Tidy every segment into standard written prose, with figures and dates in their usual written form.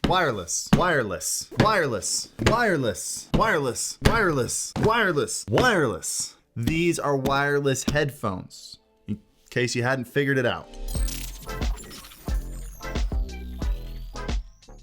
Wireless, wireless, wireless, wireless, wireless, wireless, wireless, wireless. These are wireless headphones, in case you hadn't figured it out.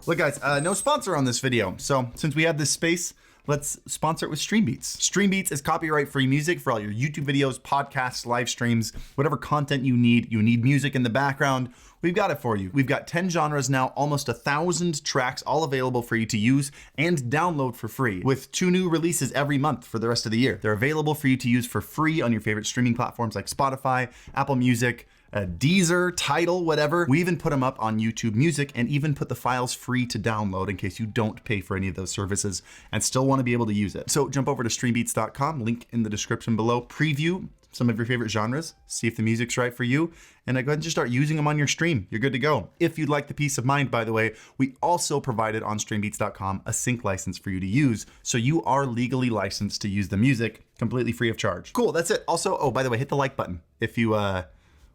Look guys, no sponsor on this video. So since we have this space, let's sponsor it with StreamBeats. StreamBeats is copyright-free music for all your YouTube videos, podcasts, live streams, whatever content you need. You need music in the background, we've got it for you. We've got 10 genres now, almost 1,000 tracks, all available for you to use and download for free, with 2 new releases every month for the rest of the year. They're available for you to use for free on your favorite streaming platforms like Spotify, Apple Music, Deezer, Tidal, whatever. We even put them up on YouTube Music and even put the files free to download in case you don't pay for any of those services and still want to be able to use it. So jump over to streambeats.com, link in the description below, preview some of your favorite genres, see if the music's right for you, and go ahead and just start using them on your stream. You're good to go. If you'd like the peace of mind, by the way, we also provided on streambeats.com a sync license for you to use, so you are legally licensed to use the music completely free of charge. Cool, that's it. Also, oh, by the way, hit the like button if you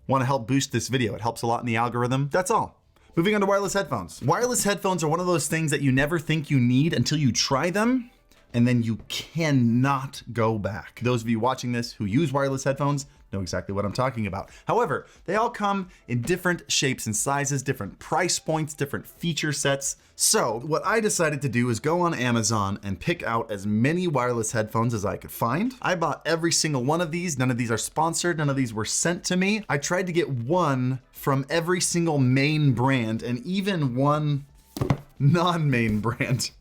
want to help boost this video. It helps a lot in the algorithm. That's all. Moving on to wireless headphones. Wireless headphones are one of those things that you never think you need until you try them, and then you cannot go back. Those of you watching this who use wireless headphones know exactly what I'm talking about. However, they all come in different shapes and sizes, different price points, different feature sets. So what I decided to do is go on Amazon and pick out as many wireless headphones as I could find. I bought every single one of these. None of these are sponsored. None of these were sent to me. I tried to get one from every single main brand and even one non-main brand.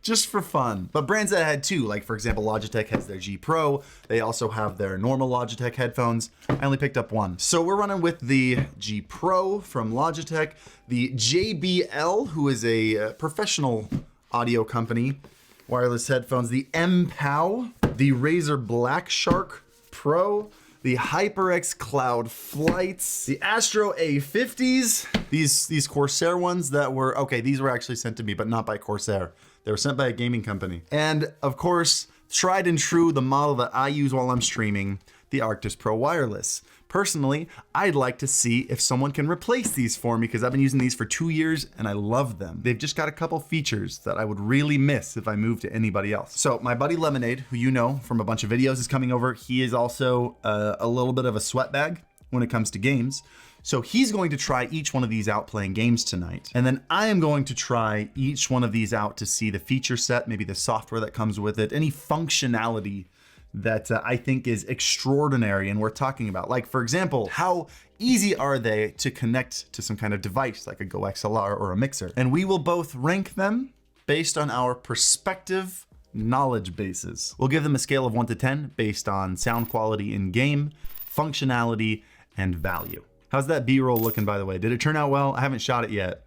Just for fun. But brands that I had too, like for example, Logitech has their G Pro. They also have their normal Logitech headphones. I only picked up one. So we're running with the G Pro from Logitech, the JBL, who is a professional audio company, wireless headphones, the MPOW, the Razer Black Shark Pro, the HyperX Cloud Flights, the Astro A50s, these Corsair ones that were, okay, these were actually sent to me, but not by Corsair. They were sent by a gaming company. And of course, tried and true, the model that I use while I'm streaming, the Arctis Pro Wireless. Personally, I'd like to see if someone can replace these for me because I've been using these for 2 years and I love them. They've just got a couple features that I would really miss if I moved to anybody else. So my buddy Lemonade, who you know from a bunch of videos, is coming over. He is also a little bit of a sweat bag when it comes to games. So he's going to try each one of these out playing games tonight. And then I am going to try each one of these out to see the feature set, maybe the software that comes with it, any functionality that I think is extraordinary and worth talking about. Like for example, how easy are they to connect to some kind of device like a Go XLR or a mixer? And we will both rank them based on our perspective knowledge bases. We'll give them a scale of 1 to 10 based on sound quality in game, functionality, and value. How's that B-roll looking, by the way? Did it turn out well? I haven't shot it yet,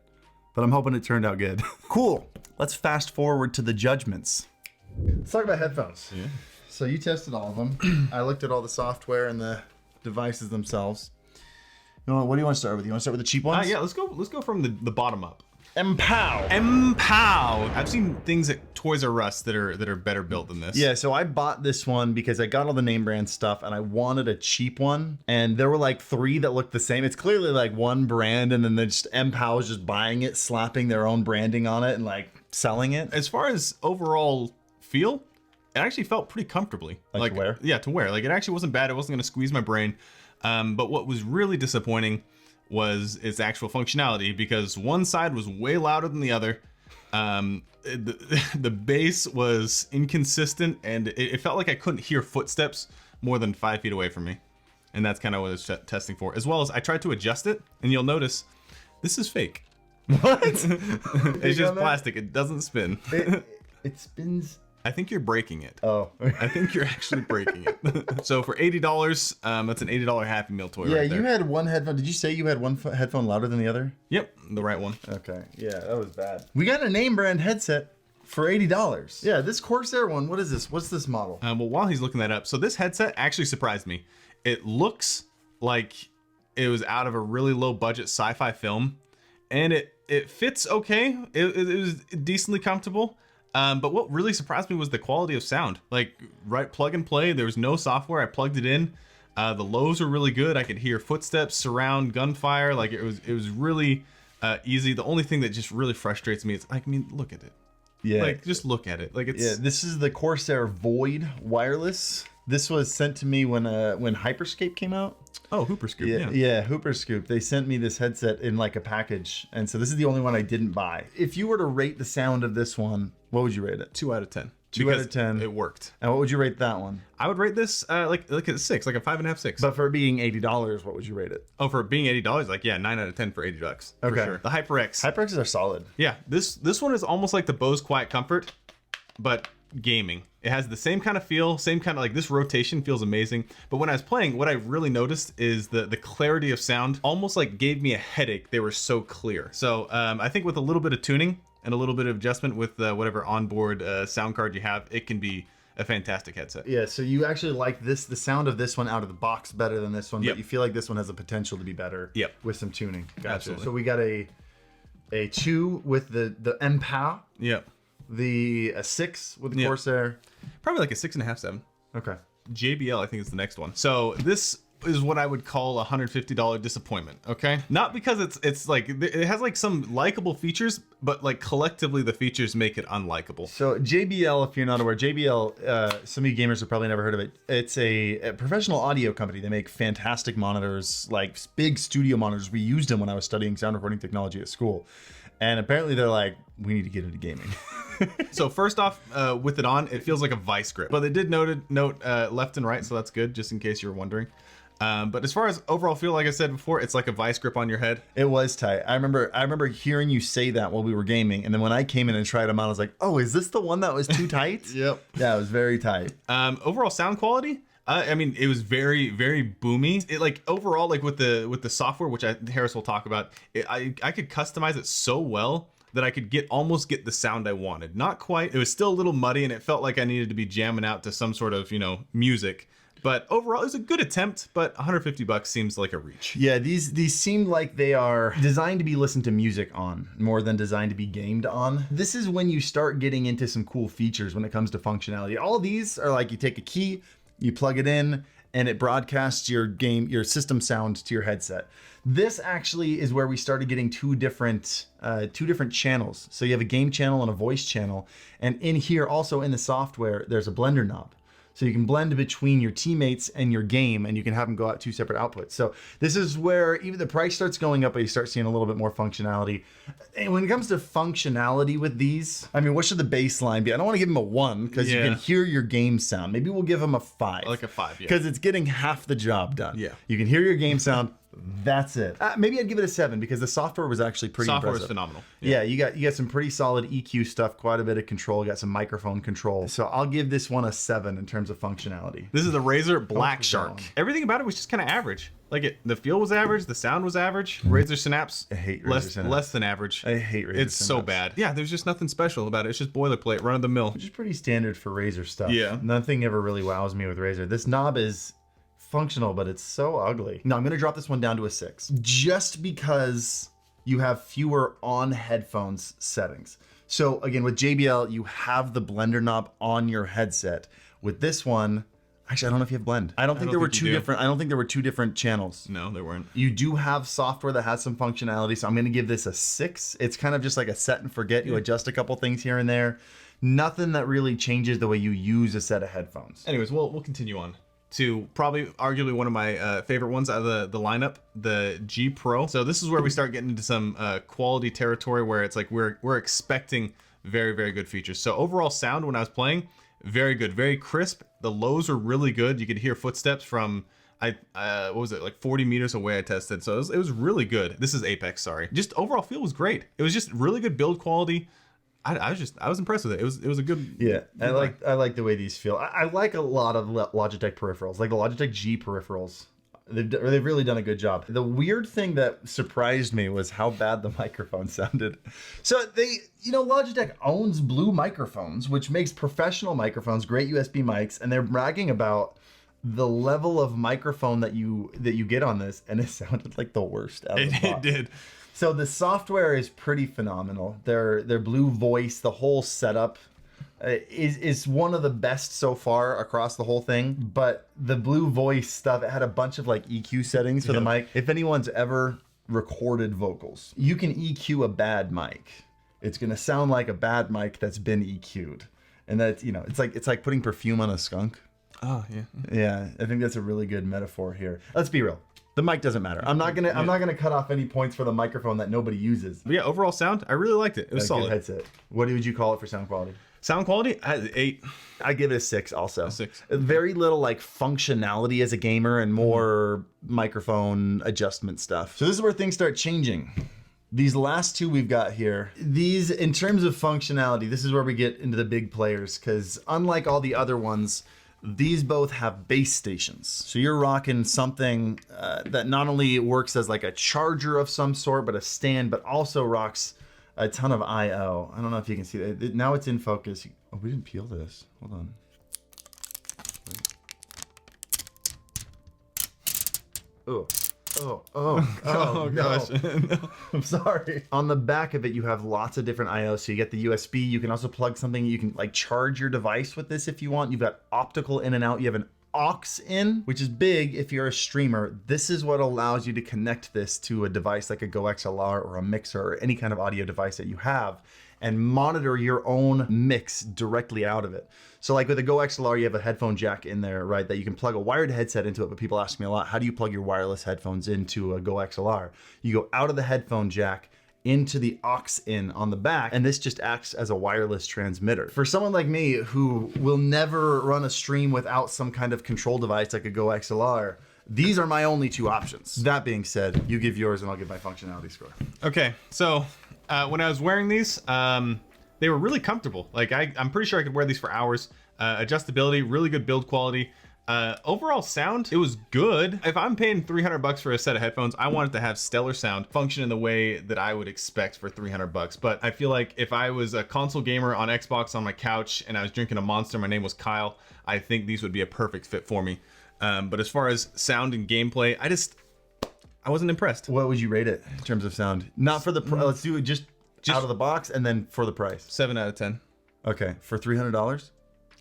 but I'm hoping it turned out good. Cool. Let's fast forward to the Judgements. Let's talk about headphones. Yeah. So you tested all of them. I looked at all the software and the devices themselves. You know, what do you want to start with? You want to start with the cheap ones? Yeah, let's go from the bottom up. MPOW. I've seen things at Toys R Us that are better built than this. Yeah, so I bought this one because I got all the name brand stuff and I wanted a cheap one. And there were like 3 that looked the same. It's clearly like one brand and then MPOW is just buying it, slapping their own branding on it and like selling it. As far as overall feel, it actually felt pretty comfortably. Like to wear? Yeah, to wear. Like it actually wasn't bad. It wasn't gonna squeeze my brain. But what was really disappointing was its actual functionality because one side was way louder than the other. The bass was inconsistent and it felt like I couldn't hear footsteps more than 5 feet away from me. And that's kind of what I was testing for. As well as I tried to adjust it and you'll notice this is fake. What? It's just plastic. It doesn't spin. It spins. I think you're breaking it. Oh. I think you're actually breaking it. So for $80, that's an $80 Happy Meal toy right there. You had one headphone. Did you say you had one headphone louder than the other? Yep, the right one. Okay, yeah, that was bad. We got a name brand headset for $80. Yeah, this Corsair one, what is this? What's this model? Well, while he's looking that up, so this headset actually surprised me. It looks like it was out of a really low budget sci-fi film, and it fits okay. It was decently comfortable. But what really surprised me was the quality of sound. Like, right, plug and play. There was no software. I plugged it in. The lows were really good. I could hear footsteps, surround, gunfire. Like it was really easy. The only thing that just really frustrates me is, I mean, look at it. Yeah. Like, just look at it. Like, it's... Yeah, this is the Corsair Void wireless. This was sent to me when Hyperscape came out. Oh, Hooper Scoop. Yeah, Hooper Scoop. They sent me this headset in like a package. And so this is the only one I didn't buy. If you were to rate the sound of this one, what would you rate it? 2 out of 10. 2 out of 10. It worked. And what would you rate that one? I would rate this like a 6, like a 5.5, 6. But for it being $80, what would you rate it? Oh, for it being $80, like, yeah, 9 out of 10 for $80. Okay. For sure. The HyperX. HyperXs are solid. Yeah, this one is almost like the Bose Quiet Comfort, but gaming. It has the same kind of feel, same kind of, like, this rotation feels amazing. But when I was playing, what I really noticed is the clarity of sound almost like gave me a headache. They were so clear. So I think with a little bit of tuning and a little bit of adjustment with whatever onboard sound card you have, it can be a fantastic headset. Yeah, so you actually like the sound of this one out of the box better than this one, Yep. but you feel like this one has the potential to be better. Yep. With some tuning. Gotcha. Absolutely. So we got a 2 with the MPOW, Yep. a 6 with the Yep. Corsair. Probably like a 6.5, 7. Okay. JBL, I think, is the next one. So this is what I would call a $150 disappointment. Okay, not because it's like it has like some likable features, but like collectively the features make it unlikable. So JBL, if you're not aware, JBL, some of you gamers have probably never heard of it. It's a professional audio company. They make fantastic monitors, like big studio monitors. We used them when I was studying sound recording technology at school. And apparently they're like, we need to get into gaming. So first off, with it on, it feels like a vice grip. But they did note left and right, so that's good, just in case you were wondering. But as far as overall feel, like I said before, it's like a vice grip on your head. It was tight. I remember hearing you say that while we were gaming, and then when I came in and tried them out, I was like, "Oh, is this the one that was too tight?" Yep. Yeah, it was very tight. Overall sound quality, I mean, it was very, very boomy. It like overall, like with the software, which Harris will talk about, I could customize it so well that I could almost get the sound I wanted. Not quite. It was still a little muddy, and it felt like I needed to be jamming out to some sort of, music. But overall, it was a good attempt, but $150 seems like a reach. Yeah, these seem like they are designed to be listened to music on more than designed to be gamed on. This is when you start getting into some cool features when it comes to functionality. All of these are like you take a key, you plug it in, and it broadcasts your system sound to your headset. This actually is where we started getting two different channels. So you have a game channel and a voice channel, and in here also in the software there's a blender knob. So you can blend between your teammates and your game, and you can have them go out 2 separate outputs. So this is where even the price starts going up, but you start seeing a little bit more functionality. And when it comes to functionality with these, I mean, what should the baseline be? I don't want to give them a 1 because you can hear your game sound. Maybe we'll give them a 5. Like a 5, yeah. Because it's getting half the job done. Yeah. You can hear your game sound. That's it. Maybe I'd give it a 7 because the software was actually pretty Software impressive. is phenomenal. Yeah, you got some pretty solid EQ stuff, quite a bit of control, you got some microphone control. So I'll give this one a 7 in terms of functionality. This is the Razer Black for Shark. down. Everything about it was just kind of average. Like the feel was average, the sound was average. Razer Synapse, I hate Razer Synapse. less than average. I hate Razer It's so Synapse. bad. Yeah, there's just nothing special about it. It's just boilerplate, run of the mill. Which is pretty standard for Razer stuff. Yeah. Nothing ever really wows me with Razer. This knob is functional, but it's so ugly. No, I'm going to drop this one down to a 6. Just because you have fewer on headphones settings. So again, with JBL, you have the blender knob on your headset. With this one, actually, I don't know if you have blend. I don't think there were two different channels. No, there weren't. You do have software that has some functionality, so I'm going to give this a 6. It's kind of just like a set and forget. You adjust a couple things here and there. Nothing that really changes the way you use a set of headphones. Anyways, we'll continue on to probably arguably one of my favorite ones out of the lineup, the G Pro. So this is where we start getting into some quality territory where it's like we're expecting very, very good features. So overall sound when I was playing, very good, very crisp. The lows are really good. You could hear footsteps from what was it, like 40 meters away I tested. So it was really good. This is Apex, sorry. Just overall feel was great. It was just really good build quality. I was impressed with it. It was a good. Yeah, I like the way these feel. I like a lot of Logitech peripherals, like the Logitech G peripherals. They've really done a good job. The weird thing that surprised me was how bad the microphone sounded. So Logitech owns Blue microphones, which makes professional microphones, great USB mics, and they're bragging about the level of microphone that you get on this, and it sounded like the worst out of the box. It did. So the software is pretty phenomenal. Their Blue Voice, the whole setup is one of the best so far across the whole thing. But the Blue Voice stuff, it had a bunch of like EQ settings for the mic. If anyone's ever recorded vocals. You can EQ a bad mic. It's gonna sound like a bad mic that's been EQ'd. And that's, you know, it's like putting perfume on a skunk. Oh yeah. Yeah, I think that's a really good metaphor here. Let's be real. The mic doesn't matter. I'm not gonna cut off any points for the microphone that nobody uses. But yeah, overall sound, I really liked it. It was solid. Good headset. What would you call it for sound quality? Sound quality, I had 8. I give it a 6 also. A 6. Very little like functionality as a gamer and more microphone adjustment stuff. So this is where things start changing. These last two we've got here, these in terms of functionality, this is where we get into the big players, because unlike all the other ones, these both have base stations. So you're rocking something that not only works as like a charger of some sort, but a stand, but also rocks a ton of I/O. I don't know if you can see that. Now it's in focus. Oh, we didn't peel this. Hold on. Oh. Oh gosh. No. I'm sorry. On the back of it, you have lots of different I/O. So you get the USB. You can also plug something. You can like charge your device with this if you want. You've got optical in and out. You have an aux in, which is big if you're a streamer. This is what allows you to connect this to a device like a Go XLR or a mixer or any kind of audio device that you have and monitor your own mix directly out of it. So like with a Go XLR, you have a headphone jack in there, right? That you can plug a wired headset into it, but people ask me a lot, how do you plug your wireless headphones into a Go XLR? You go out of the headphone jack into the aux in on the back, and this just acts as a wireless transmitter. For someone like me who will never run a stream without some kind of control device like a Go XLR, these are my only two options. That being said, you give yours and I'll give my functionality score. Okay, so when I was wearing these, they were really comfortable. Like I'm pretty sure I could wear these for hours. Adjustability, really good build quality. Overall sound, it was good. If I'm paying $300 for a set of headphones, I want it to have stellar sound, function in the way that I would expect for $300. But I feel like if I was a console gamer on Xbox on my couch and I was drinking a Monster, my name was Kyle, I think these would be a perfect fit for me. But as far as sound and gameplay, I wasn't impressed. What would you rate it in terms of sound? Not for the, let's do it just out of the box and then for the price. 7 out of 10. Okay, for $300?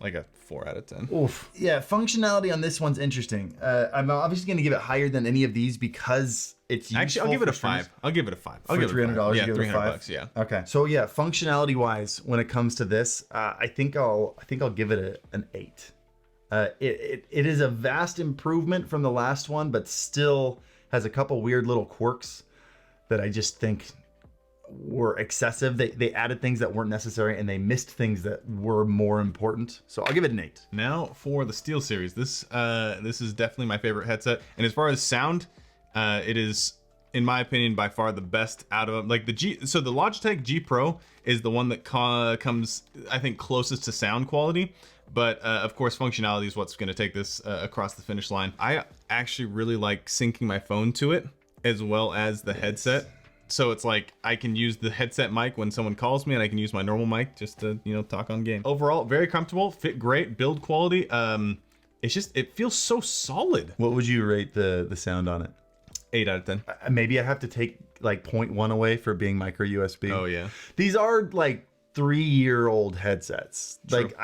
Like a 4 out of 10. Oof. Yeah, functionality on this one's interesting. I'm obviously going to give it higher than any of these because it's useful. Actually, I'll give it a 5. I'll give it a 5. I'll give it $300. Yeah, you give it a 5? $300. Yeah. Okay. So yeah, functionality wise, when it comes to this, I think I'll give it an 8. It is a vast improvement from the last one, but still has a couple weird little quirks that I just think were excessive. They added things that weren't necessary and they missed things that were more important. So I'll give it an 8. Now for the SteelSeries. This is definitely my favorite headset. And as far as sound, it is, in my opinion, by far the best out of them. Like so the Logitech G Pro is the one that comes, I think, closest to sound quality. But of course, functionality is what's going to take this across the finish line. I actually really like syncing my phone to it as well as the headset. So it's like I can use the headset mic when someone calls me and I can use my normal mic just to, you know, talk on game. Overall, very comfortable, fit great, build quality. It's just, it feels so solid. What would you rate the sound on it? 8 out of 10. Maybe I have to take like 0.1 away for being micro USB. Oh yeah. These are like 3-year-old headsets. True. Like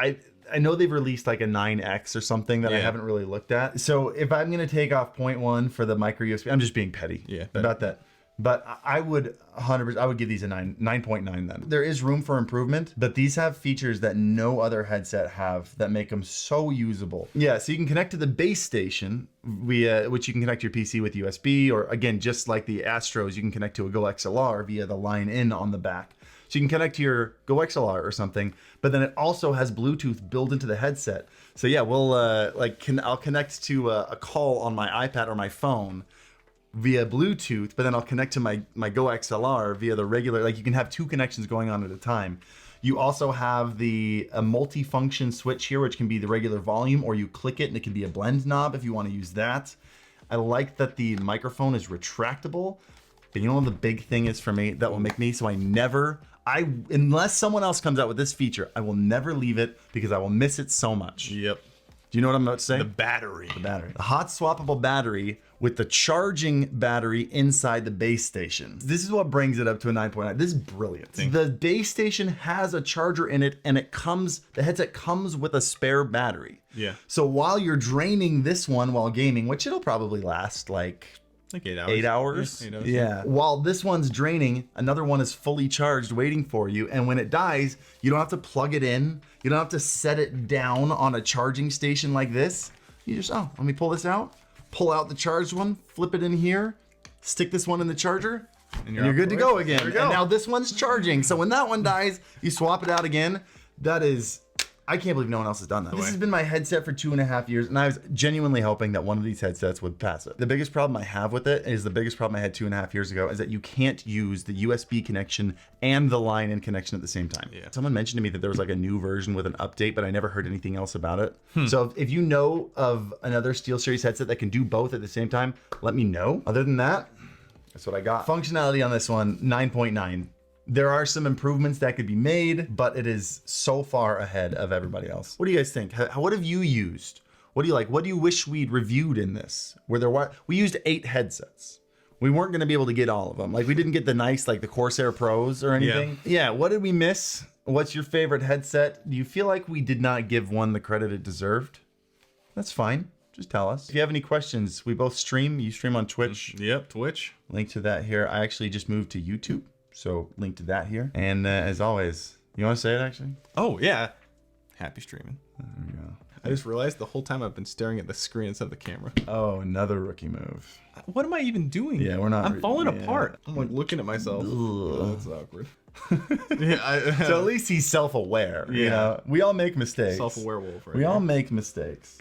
I know they've released like a 9X or something that I haven't really looked at. So if I'm going to take off 0.1 for the micro USB, I'm just being petty about that. But I would 100%, I would give these a 9.9 then. There is room for improvement, but these have features that no other headset have that make them so usable. Yeah, so you can connect to the base station via, which you can connect your PC with USB, or again, just like the Astros, you can connect to a Go XLR via the line in on the back. So you can connect to your Go XLR or something, but then it also has Bluetooth built into the headset. So yeah, we'll I'll connect to a call on my iPad or my phone via Bluetooth, but then I'll connect to my Go XLR via the regular, like you can have 2 connections going on at a time. You also have a multi-function switch here, which can be the regular volume, or you click it and it can be a blend knob if you want to use that. I like that the microphone is retractable, but you know what the big thing is for me that will make me, so unless someone else comes out with this feature, I will never leave it because I will miss it so much. Yep. Do you know what I'm about to say? The battery. The battery. The hot swappable battery with the charging battery inside the base station. This is what brings it up to a 9.9. This is brilliant. The base station has a charger in it and the headset comes with a spare battery. Yeah. So while you're draining this one while gaming, which it'll probably last like Like 8 hours. 8 hours. Yeah, 8 hours. Yeah. While this one's draining, another one is fully charged waiting for you. And when it dies, you don't have to plug it in. You don't have to set it down on a charging station like this. You just, oh, let me pull this out. Pull out the charged one, flip it in here, stick this one in the charger, and you're good to go again. And now this one's charging. So when that one dies, you swap it out again. That is, I can't believe no one else has done that. This has been my headset for 2.5 years, and I was genuinely hoping that one of these headsets would pass it. The biggest problem I have with it is the biggest problem I had 2.5 years ago is that you can't use the USB connection and the line in connection at the same time. Yeah. Someone mentioned to me that there was like a new version with an update, but I never heard anything else about it. So if you know of another SteelSeries headset that can do both at the same time, let me know. Other than that, that's what I got. Functionality on this one, 9.9. There are some improvements that could be made, but it is so far ahead of everybody else. What do you guys think? What have you used? What do you like? What do you wish we'd reviewed in this? We used 8 headsets. We weren't going to be able to get all of them. Like we didn't get the nice, like the Corsair Pros or anything. Yeah. What did we miss? What's your favorite headset? Do you feel like we did not give one the credit it deserved? That's fine. Just tell us. If you have any questions, we both stream. You stream on Twitch. Yep, Twitch. Link to that here. I actually just moved to YouTube. So link to that here. And as always, you want to say it actually? Oh, yeah. Happy streaming. There we go. I just realized the whole time I've been staring at the screen instead of the camera. Oh, another rookie move. What am I even doing? Yeah, we're not. I'm falling apart. I'm like looking at myself. Oh, that's awkward. So at least he's self-aware. You know? We all make mistakes. Self-aware wolf, right? We all make mistakes.